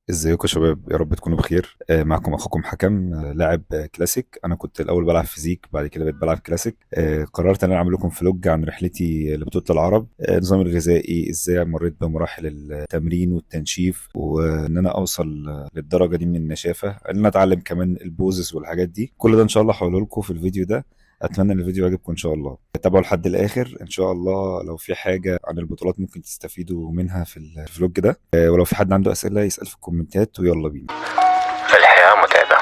ازيكم يا شباب، يا رب تكونوا بخير. معكم اخوكم حكم، لاعب كلاسيك. انا كنت الاول بلعب فيزيك، بعد كده بقيت بلعب كلاسيك. قررت ان انا اعمل لكم فلوج عن رحلتي لبطولة العرب. النظام الغذائي، ازاي مريت بمراحل التمرين والتنشيف، وان انا اوصل للدرجة دي من النشافة، ان انا اتعلم كمان البوزس والحاجات دي. كل ده ان شاء الله هقوله لكم في الفيديو ده. اتمنى ان الفيديو يعجبكم ان شاء الله. تابعوا لحد الاخر ان شاء الله. لو في حاجة عن البطولات ممكن تستفيدوا منها في الفلوج ده. ولو في حد عنده أسئلة يسأل في الكومنتات، ويلا بينا. الحياة متعبة،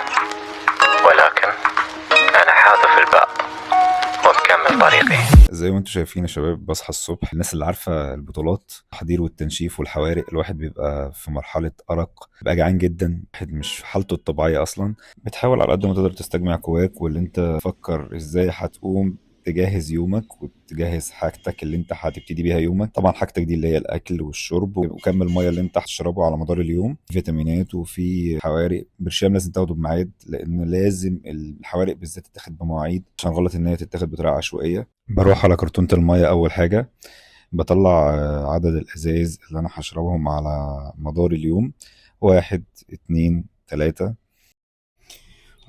ولكن أنا حاذف الباء ومكمل طريقي. زي ما انتم شايفين يا شباب، بصحى الصبح. الناس اللي عارفة البطولات، التحضير والتنشيف والحوارق، الواحد بيبقى في مرحلة أرق، بيبقى جعان جدا، الواحد مش في حالته الطبيعية أصلا. بتحاول على قد ما تقدر تستجمع قواك، واللي انت تفكر ازاي هتقوم تجهز يومك وتجهز حاجتك اللي انت هتبتدي بيها يومك. طبعا حاجتك دي اللي هي الاكل والشرب وكم الميه اللي انت هتشربه على مدار اليوم، فيتامينات وفي حوارق. برشام لازم تاخده بميعاد، لان لازم الحوارق بالذات تتاخد بمواعيد، عشان غلط ان هي تتاخد بطريقه عشوائيه. بروح على كرتونه الميه اول حاجه، بطلع عدد الازايز اللي انا هشربهم على مدار اليوم: واحد، اتنين، تلاتة.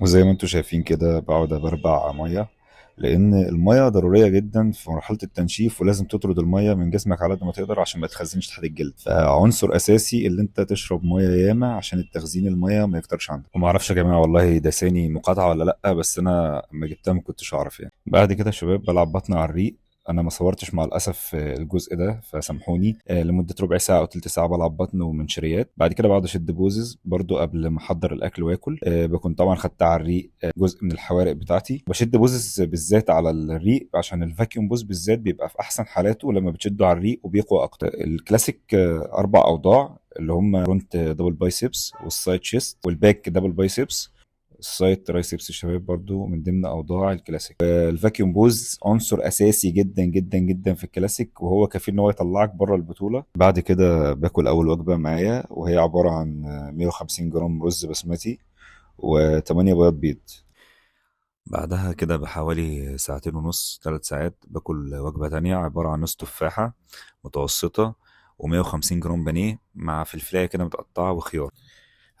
وزي ما انتم شايفين كده بقعد بربع ميه، لان الميه ضروريه جدا في مرحله التنشيف، ولازم تطرد الميه من جسمك على قد ما تقدر عشان ما تخزنش تحت الجلد. فعنصر اساسي اللي انت تشرب ميه ياما عشان التخزين الميه ما يكترش عندك. وما اعرفش يا جماعه والله ده ثاني مقاطعه ولا لا، بس انا لما جبتها ما كنتش اعرف يعني. بعد كده يا شباب بلعب بطن على الريق. انا ما صورتش مع الاسف الجزء ده، فسامحوني. لمده ربع ساعه او تلت ساعه بلعب بطن ومنشريات. بعد كده بقعد اشد بوزز برضو قبل ما احضر الاكل واكل. بكون طبعا خدت على الريق جزء من الحوارق بتاعتي. بشد بوزز بالذات على الريق، عشان الفاكيوم بوز بالذات بيبقى في احسن حالاته لما بتشده على الريق وبيقوى اكتر. الكلاسيك اربع اوضاع، اللي هم فرونت دبل بايسبس، والسايد تشيست، والباك دبل بايسبس، السايد ترايسبس. الشباب برضو من ضمن اوضاع الكلاسيك. الفاكيوم بوز عنصر اساسي جدا جدا جدا في الكلاسيك، وهو كفيل ان هو يطلعك بره البطوله. بعد كده باكل اول وجبه معايا، وهي عباره عن 150 جرام رز بسمتي و8 بياض بيض. بعدها كده بحوالي ساعتين ونص، 3 ساعات، باكل وجبة تانية عبارة عن نص تفاحة متوسطة و150 جرام بانيه مع فلفلاية كده متقطعة وخيار.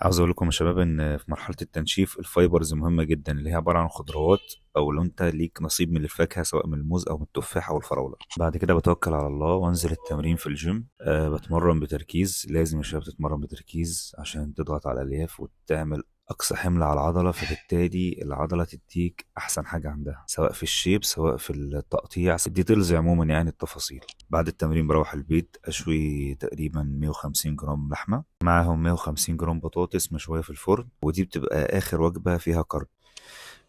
عاوز اقول لكم يا شباب ان في مرحله التنشيف الفايبرز مهمه جدا، اللي هي عباره عن خضروات، او لو انت ليك نصيب من الفاكهه سواء من الموز او من التفاح او الفراوله. بعد كده بتوكل على الله وانزل التمرين في الجيم. بتمرن بتركيز. لازم يا شباب تتمرن بتركيز عشان تضغط على الالياف وتعمل اقصى حمل على العضله، فبالتالي العضله تديك احسن حاجه عندها، سواء في الشيب سواء في التقطيع، الديتيلز عموما يعني التفاصيل. بعد التمرين بروح البيت، اشوي تقريبا 150 جرام لحمه، معاهم 150 جرام بطاطس مشوية في الفرن، ودي بتبقى آخر وجبة فيها كارب.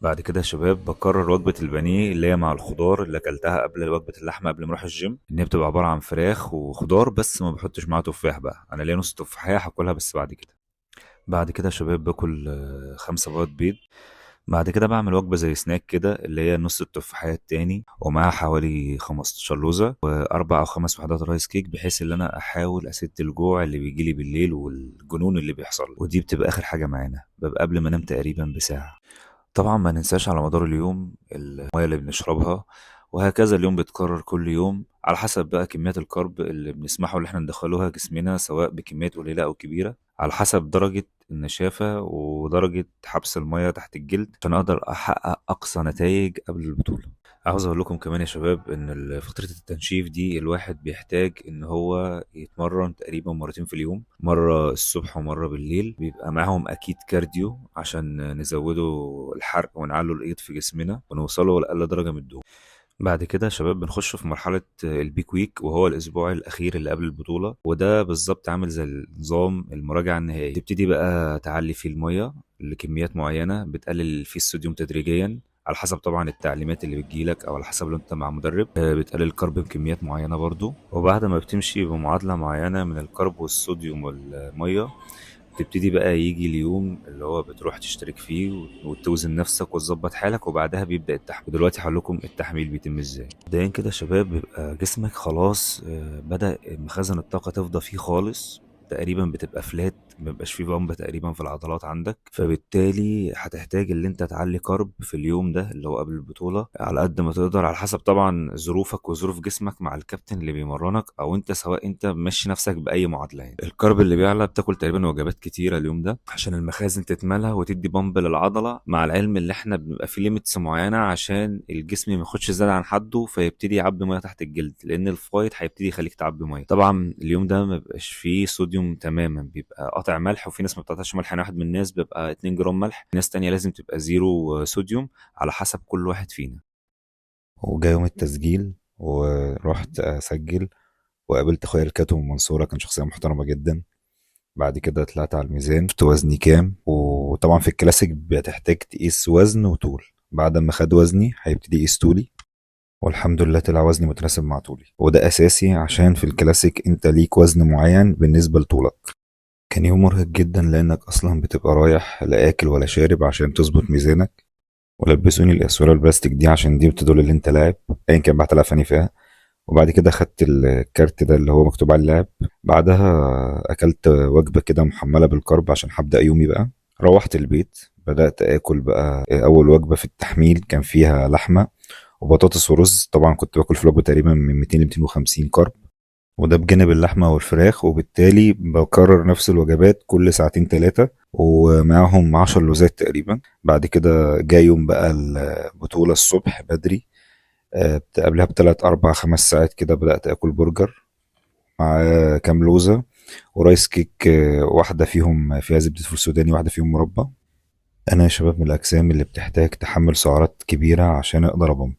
بعد كده يا شباب بكرر وجبة البانيه اللي هي مع الخضار اللي أكلتها قبل وجبة اللحمة قبل ما أروح الجيم، إن هي بتبقى عبارة عن فراخ وخضار بس، ما بحطش معاها تفاح بقى. أنا ليا نص تفاحية هاكلها بس بعد كده. بعد كده يا شباب باكل 5 بيض بيض. بعد كده بعمل وجبة زي سناك كده، اللي هي نص التفاحية التاني ومعاها حوالي 15 لوزة وأربع أو خمس وحدات رايس كيك، بحيث إن أنا أحاول أسد الجوع اللي بيجيلي بالليل والجنون اللي بيحصل. ودي بتبقى آخر حاجة معانا، ببقى قبل ما أنام تقريبا بساعة. طبعا ما ننساش على مدار اليوم المية اللي بنشربها، وهكذا اليوم بيتكرر كل يوم على حسب بقى كميات الكارب اللي بنسمحه اللي احنا ندخلوها جسمنا، سواء بكميات قليلة أو كبيرة، على حسب درجة النشافة ودرجة حبس المية تحت الجلد، عشان أقدر أحقق أقصى نتائج قبل البطولة. عاوز أقول لكم كمان يا شباب إن فترة التنشيف دي الواحد بيحتاج إن هو يتمرن تقريبا مرتين في اليوم، مرة الصبح ومرة بالليل. بيبقى معاهم أكيد كارديو عشان نزودوا الحرق ونعلوا الإيد في جسمنا ونوصلوا لأقل درجة من الدهون. بعد كده يا شباب بنخش في مرحلة البيك ويك، وهو الأسبوع الأخير اللي قبل البطولة، وده بالظبط عامل زي النظام المراجعة النهائية. تبتدي بقى تعلي فيه المية لكميات معينة، بتقلل فيه الصوديوم تدريجيا على حسب طبعا التعليمات اللي بتجيلك، او على حسب لو انت مع مدرب. بتقلل الكرب بكميات معينة برضو، وبعد ما بتمشي بمعادلة معينة من الكرب والصوديوم والمية، تبتدي بقى يجي اليوم اللي هو بتروح تشترك فيه وتوزن نفسك وتظبط حالك، وبعدها بيبدأ التحميل. ودلوقتي هقول لكم التحميل بيتم ازاي. مبدئيا كده يا شباب بيبقى جسمك خلاص بدأ مخازن الطاقة تفضى فيه خالص، تقريبا بتبقى فلات مبقاش فيه بامب تقريبا في العضلات عندك، فبالتالي هتحتاج اللي انت تعلي كارب في اليوم ده اللي هو قبل البطولة على قد ما تقدر، على حسب طبعا ظروفك وظروف جسمك مع الكابتن اللي بيمرنك، او انت سواء انت ماشي نفسك باي معادلة. يعني الكارب اللي بيعلى بتاكل تقريبا وجبات كتيرة اليوم ده عشان المخازن تتملى وتدي بامب للعضلة، مع العلم اللي احنا بنبقى في ليميتس معينة عشان الجسم ما ياخدش زيادة عن حده فيبتدي يعبي ميه تحت الجلد، لان الفايت هيبتدي يخليك تعبي ميه. طبعا اليوم ده ما بيبقاش فيه صوديوم تماما، بيبقى قاطع ملح، وفي ناس ما بتقطعش ملح. انا واحد من الناس بيبقى 2 جرام ملح، ناس تانية لازم تبقى زيرو صوديوم، على حسب كل واحد فينا. وجا يوم التسجيل ورحت اسجل، وقابلت اخويا الكاتو من المنصوره، كان شخصيه محترمه جدا. بعد كده طلعت على الميزان، شفت وزني كام. وطبعا في الكلاسيك بتحتاج تقيس وزن وطول، بعد ما خد وزني هيبتدي يقيس طولي، والحمد لله طلع وزني متناسب مع طولي. وده اساسي عشان في الكلاسيك انت ليك وزن معين بالنسبه لطولك. كان يوم مرهق جدا لانك اصلا بتبقى رايح لا اكل ولا شارب عشان تظبط ميزانك، ولبسوني الاسوره البلاستيك دي عشان دي بتدل ان انت لاعب ايا كان بقى تلعب فيها. وبعد كده خدت الكارت ده اللي هو مكتوب على اللعب. بعدها اكلت وجبه كده محمله بالكرب عشان هبدا يومي بقى. روحت البيت بدات اكل بقى. اول وجبه في التحميل كان فيها لحمه وبطاطس ورز، طبعا كنت باكل في الوجبه تقريبا من 200 ل 250 كارب، وده بجانب اللحمه والفراخ. وبالتالي بكرر نفس الوجبات كل ساعتين ثلاثه، ومعاهم 10 لوزات تقريبا. بعد كده جاي يوم بقى البطوله الصبح بدري، قبلها بثلاث اربع خمس ساعات كده بدات اكل برجر مع كام لوزه ورايس كيك، واحده فيهم فيها زبده فول سوداني، واحده فيهم مربى. انا يا شباب من الاجسام اللي بتحتاج تحمل سعرات كبيره عشان اقدر ابمب.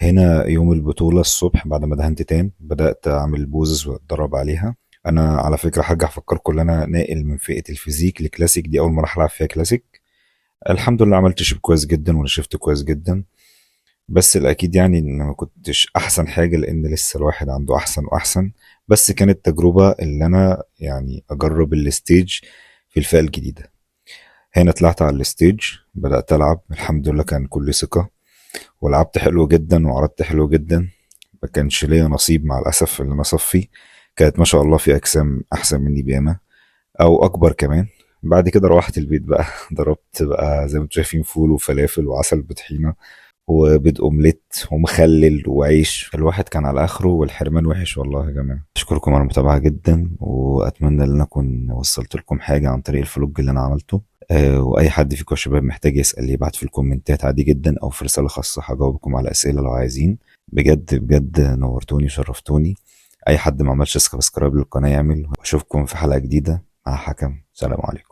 هنا يوم البطوله الصبح بعد ما دهنت تان بدات اعمل بوزز واتدرب عليها. انا على فكره هرجع افكركم ان انا ناقل من فئه الفيزيك لكلاسيك، دي اول مره العب فيها كلاسيك. الحمد لله عملت شيب كويس جدا ونشفت كويس جدا، بس الاكيد يعني ان ما كنتش احسن حاجه لان لسه الواحد عنده احسن واحسن. بس كانت تجربه اللي انا يعني اجرب الستيج في الفئه الجديده. هنا طلعت على الستيج بدات العب، الحمد لله كان كل ثقه، ولعبت حلو جدا وعرضت حلو جدا. ما كانش ليا نصيب مع الاسف اللي انا صفي، كانت ما شاء الله في اجسام احسن مني بياما او اكبر كمان. بعد كده روحت البيت بقى ضربت بقى زي ما انتم شايفين فول وفلافل وعسل بطحينه وبيض اومليت ومخلل وعيش. الواحد كان على اخره والحرمان وحش والله يا جماعه. اشكركم على المتابعه جدا، واتمنى ان انا اكون وصلت لكم حاجه عن طريق الفلوج اللي انا عملته. واي حد فيكم يا شباب محتاج يسال يبعت في الكومنتات عادي جدا، او في رساله خاصه هجاوبكم على اسئله لو عايزين. بجد بجد نورتوني وشرفتوني. اي حد ما عملش سبسكرايب للقناه يعمل، واشوفكم في حلقه جديده مع حكم. سلام عليكم.